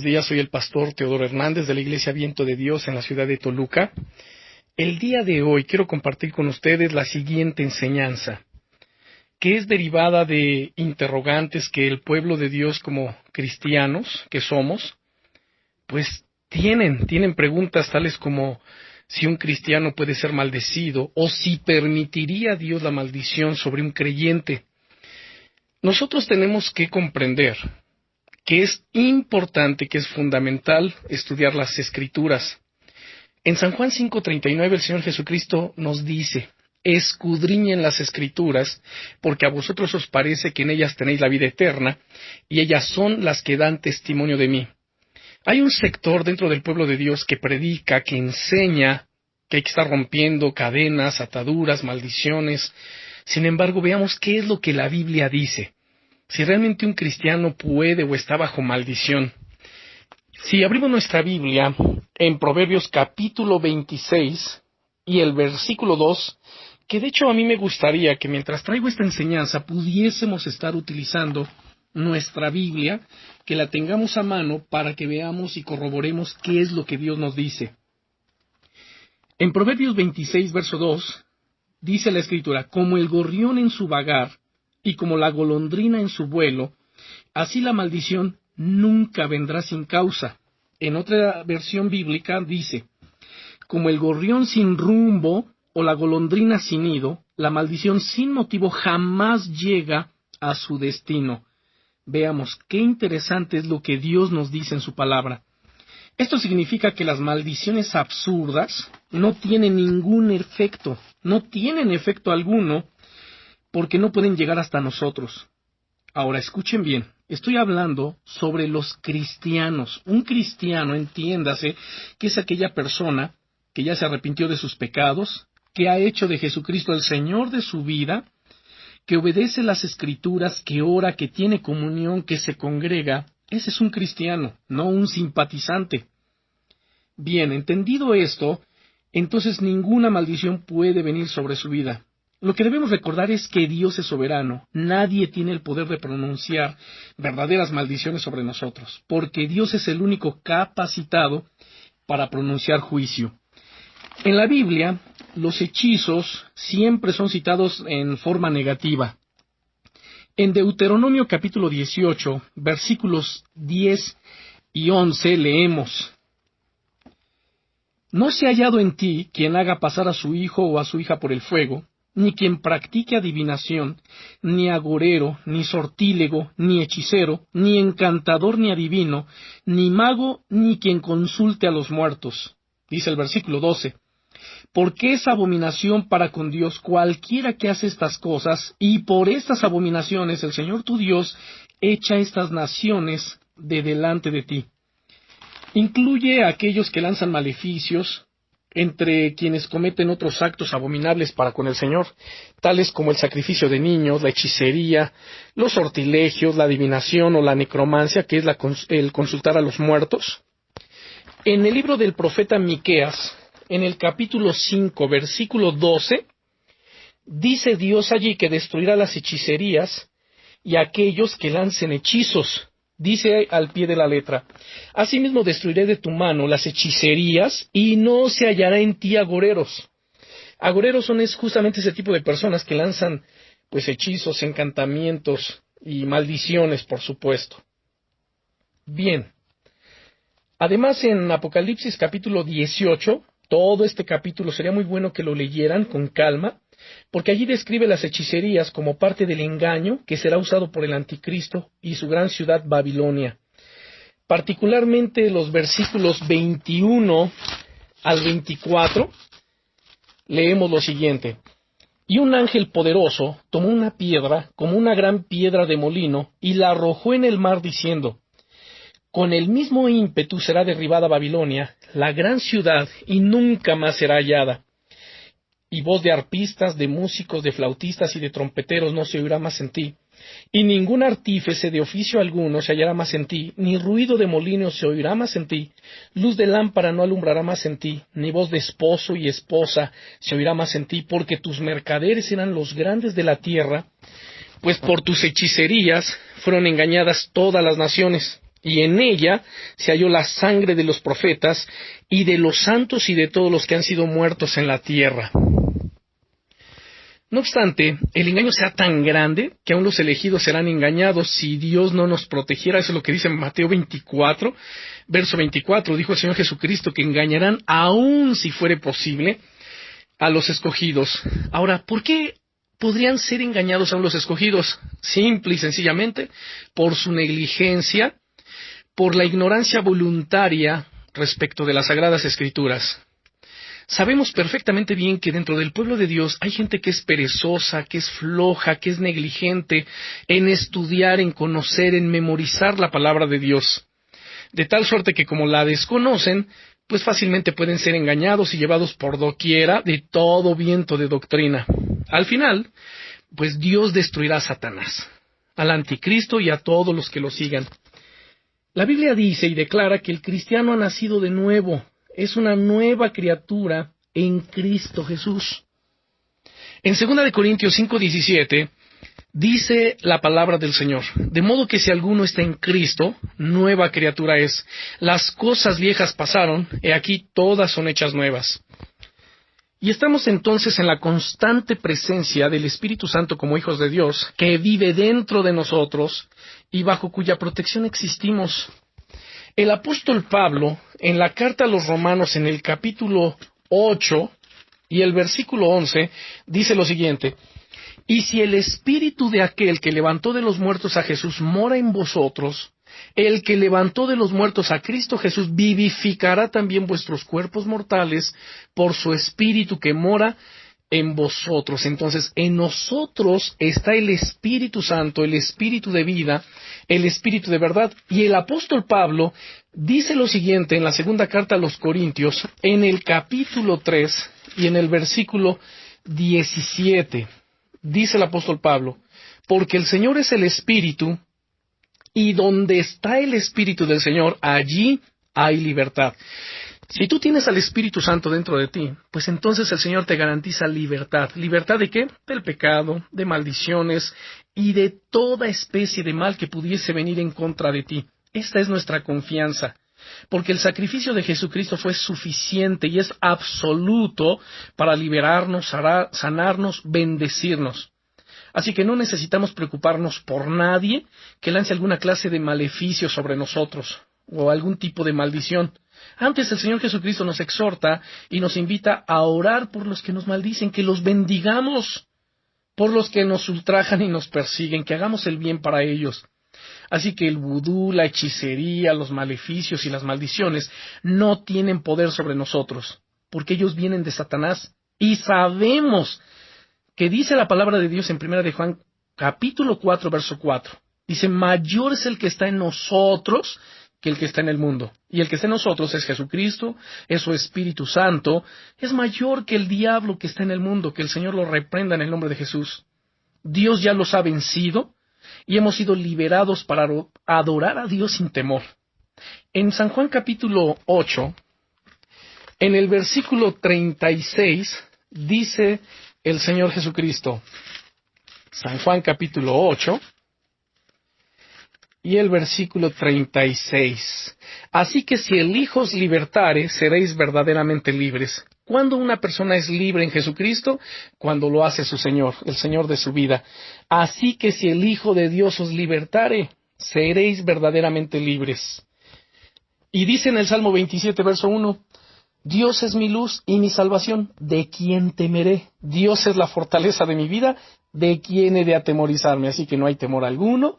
días, soy el pastor Teodoro Hernández de la Iglesia Viento de Dios en la ciudad de Toluca. El día de hoy quiero compartir con ustedes la siguiente enseñanza, que es derivada de interrogantes que el pueblo de Dios como cristianos que somos, pues tienen preguntas tales como si un cristiano puede ser maldecido o si permitiría Dios la maldición sobre un creyente. Nosotros tenemos que comprender que es importante, que es fundamental estudiar las Escrituras. En San Juan 5:39 el Señor Jesucristo nos dice: escudriñen las Escrituras, porque a vosotros os parece que en ellas tenéis la vida eterna, y ellas son las que dan testimonio de mí. Hay un sector dentro del pueblo de Dios que predica, que enseña que hay que estar rompiendo cadenas, ataduras, maldiciones. Sin embargo, veamos qué es lo que la Biblia dice. Si realmente un cristiano puede o está bajo maldición. Si abrimos nuestra Biblia en Proverbios capítulo 26 y el versículo 2, que de hecho a mí me gustaría que mientras traigo esta enseñanza pudiésemos estar utilizando nuestra Biblia, que la tengamos a mano para que veamos y corroboremos qué es lo que Dios nos dice. En Proverbios 26, verso 2, dice la Escritura: como el gorrión en su vagar y como la golondrina en su vuelo, así la maldición nunca vendrá sin causa. En otra versión bíblica dice: como el gorrión sin rumbo o la golondrina sin nido, la maldición sin motivo jamás llega a su destino. Veamos qué interesante es lo que Dios nos dice en su palabra. Esto significa que las maldiciones absurdas no tienen ningún efecto, no tienen efecto alguno, porque no pueden llegar hasta nosotros. Ahora, escuchen bien, estoy hablando sobre los cristianos. Un cristiano, entiéndase, que es aquella persona que ya se arrepintió de sus pecados, que ha hecho de Jesucristo el Señor de su vida, que obedece las Escrituras, que ora, que tiene comunión, que se congrega. Ese es un cristiano, no un simpatizante. Bien, entendido esto, entonces ninguna maldición puede venir sobre su vida. Lo que debemos recordar es que Dios es soberano. Nadie tiene el poder de pronunciar verdaderas maldiciones sobre nosotros, porque Dios es el único capacitado para pronunciar juicio. En la Biblia, los hechizos siempre son citados en forma negativa. En Deuteronomio capítulo 18, versículos 10 y 11 leemos: no se ha hallado en ti quien haga pasar a su hijo o a su hija por el fuego, ni quien practique adivinación, ni agorero, ni sortílego, ni hechicero, ni encantador, ni adivino, ni mago, ni quien consulte a los muertos. Dice el versículo 12, porque es abominación para con Dios cualquiera que hace estas cosas, y por estas abominaciones el Señor tu Dios echa estas naciones de delante de ti. Incluye a aquellos que lanzan maleficios, entre quienes cometen otros actos abominables para con el Señor, tales como el sacrificio de niños, la hechicería, los sortilegios, la adivinación o la necromancia, que es el consultar a los muertos. En el libro del profeta Miqueas, en el capítulo 5, versículo 12, dice Dios allí que destruirá las hechicerías y aquellos que lancen hechizos. Dice al pie de la letra: asimismo destruiré de tu mano las hechicerías y no se hallará en ti agoreros. Agoreros son justamente ese tipo de personas que lanzan pues hechizos, encantamientos y maldiciones, por supuesto. Bien. Además, en Apocalipsis capítulo 18, todo este capítulo sería muy bueno que lo leyeran con calma, porque allí describe las hechicerías como parte del engaño que será usado por el anticristo y su gran ciudad Babilonia. Particularmente los versículos 21 al 24, leemos lo siguiente: y un ángel poderoso tomó una piedra, como una gran piedra de molino, y la arrojó en el mar, diciendo: con el mismo ímpetu será derribada Babilonia, la gran ciudad, y nunca más será hallada. Y voz de arpistas, de músicos, de flautistas y de trompeteros no se oirá más en ti. Y ningún artífice de oficio alguno se hallará más en ti, ni ruido de molino se oirá más en ti. Luz de lámpara no alumbrará más en ti, ni voz de esposo y esposa se oirá más en ti, porque tus mercaderes eran los grandes de la tierra, pues por tus hechicerías fueron engañadas todas las naciones. y en ella se halló la sangre de los profetas y de los santos y de todos los que han sido muertos en la tierra. No obstante, el engaño sea tan grande que aún los elegidos serán engañados si Dios no nos protegiera. Eso es lo que dice Mateo 24, verso 24. Dijo el Señor Jesucristo que engañarán aún si fuere posible a los escogidos. Ahora, ¿por qué podrían ser engañados aún los escogidos? Simple y sencillamente por su negligencia, por la ignorancia voluntaria respecto de las Sagradas Escrituras. Sabemos perfectamente bien que dentro del pueblo de Dios hay gente que es perezosa, que es floja, que es negligente en estudiar, en conocer, en memorizar la palabra de Dios. De tal suerte que como la desconocen, pues fácilmente pueden ser engañados y llevados por doquiera de todo viento de doctrina. Al final, pues Dios destruirá a Satanás, al anticristo y a todos los que lo sigan. La Biblia dice y declara que el cristiano ha nacido de nuevo. Es una nueva criatura en Cristo Jesús. En 2 Corintios 5:17 dice la palabra del Señor: de modo que si alguno está en Cristo, nueva criatura es. Las cosas viejas pasaron, he aquí todas son hechas nuevas. Y estamos entonces en la constante presencia del Espíritu Santo como hijos de Dios, que vive dentro de nosotros y bajo cuya protección existimos. El apóstol Pablo, en la carta a los Romanos, en el capítulo 8 y el versículo 11, dice lo siguiente: y si el espíritu de aquel que levantó de los muertos a Jesús mora en vosotros, el que levantó de los muertos a Cristo Jesús vivificará también vuestros cuerpos mortales por su espíritu que mora en vosotros. Entonces, en nosotros está el Espíritu Santo, el Espíritu de vida, el Espíritu de verdad. Y el apóstol Pablo dice lo siguiente en la segunda carta a los Corintios, en el capítulo 3 y en el versículo 17. Dice el apóstol Pablo: porque el Señor es el Espíritu, y donde está el Espíritu del Señor, allí hay libertad. Si tú tienes al Espíritu Santo dentro de ti, pues entonces el Señor te garantiza libertad. ¿Libertad de qué? Del pecado, de maldiciones y de toda especie de mal que pudiese venir en contra de ti. Esta es nuestra confianza, porque el sacrificio de Jesucristo fue suficiente y es absoluto para liberarnos, sanarnos, bendecirnos. Así que no necesitamos preocuparnos por nadie que lance alguna clase de maleficio sobre nosotros o algún tipo de maldición. Antes el Señor Jesucristo nos exhorta y nos invita a orar por los que nos maldicen, que los bendigamos, por los que nos ultrajan y nos persiguen, que hagamos el bien para ellos. Así que el vudú, la hechicería, los maleficios y las maldiciones no tienen poder sobre nosotros, porque ellos vienen de Satanás. Y sabemos que dice la palabra de Dios en 1 de Juan, capítulo 4, verso 4. Dice: mayor es el que está en nosotros que el que está en el mundo. Y el que está en nosotros es Jesucristo, es su Espíritu Santo, es mayor que el diablo que está en el mundo. Que el Señor lo reprenda en el nombre de Jesús. Dios ya los ha vencido y hemos sido liberados para adorar a Dios sin temor. En San Juan capítulo 8, en el versículo 36, dice el Señor Jesucristo, San Juan capítulo 8, y el versículo 36. Así que si el Hijo os libertare, seréis verdaderamente libres. ¿Cuándo una persona es libre en Jesucristo? Cuando lo hace su Señor, el Señor de su vida. Así que si el Hijo de Dios os libertare, seréis verdaderamente libres. Y dice en el Salmo 27, verso 1, Dios es mi luz y mi salvación, ¿de quién temeré? Dios es la fortaleza de mi vida, ¿de quién he de atemorizarme? Así que no hay temor alguno.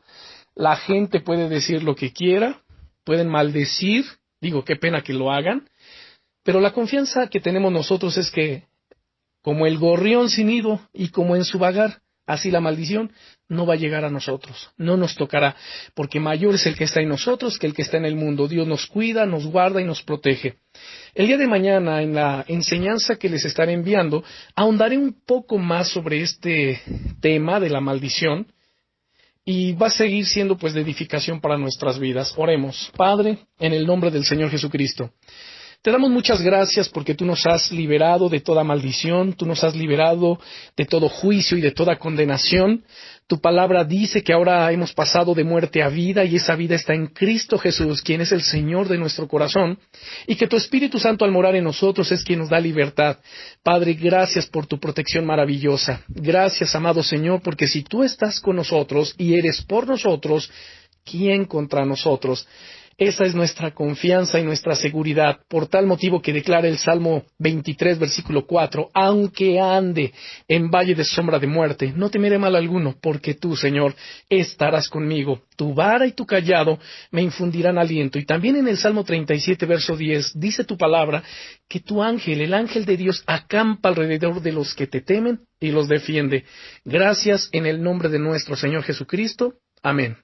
La gente puede decir lo que quiera, pueden maldecir, digo, qué pena que lo hagan, pero la confianza que tenemos nosotros es que, como el gorrión sin nido y como en su vagar, así la maldición no va a llegar a nosotros, no nos tocará, porque mayor es el que está en nosotros que el que está en el mundo. Dios nos cuida, nos guarda y nos protege. El día de mañana, en la enseñanza que les estaré enviando, ahondaré un poco más sobre este tema de la maldición, y va a seguir siendo pues de edificación para nuestras vidas. Oremos. Padre, en el nombre del Señor Jesucristo, te damos muchas gracias porque tú nos has liberado de toda maldición, tú nos has liberado de todo juicio y de toda condenación. Tu palabra dice que ahora hemos pasado de muerte a vida y esa vida está en Cristo Jesús, quien es el Señor de nuestro corazón, y que tu Espíritu Santo al morar en nosotros es quien nos da libertad. Padre, gracias por tu protección maravillosa. Gracias, amado Señor, porque si tú estás con nosotros y eres por nosotros, ¿quién contra nosotros? Esa es nuestra confianza y nuestra seguridad, por tal motivo que declara el Salmo 23, versículo 4, aunque ande en valle de sombra de muerte, no temeré mal alguno, porque tú, Señor, estarás conmigo. Tu vara y tu callado me infundirán aliento. Y también en el Salmo 37, verso 10, dice tu palabra que tu ángel, el ángel de Dios, acampa alrededor de los que te temen y los defiende. Gracias en el nombre de nuestro Señor Jesucristo. Amén.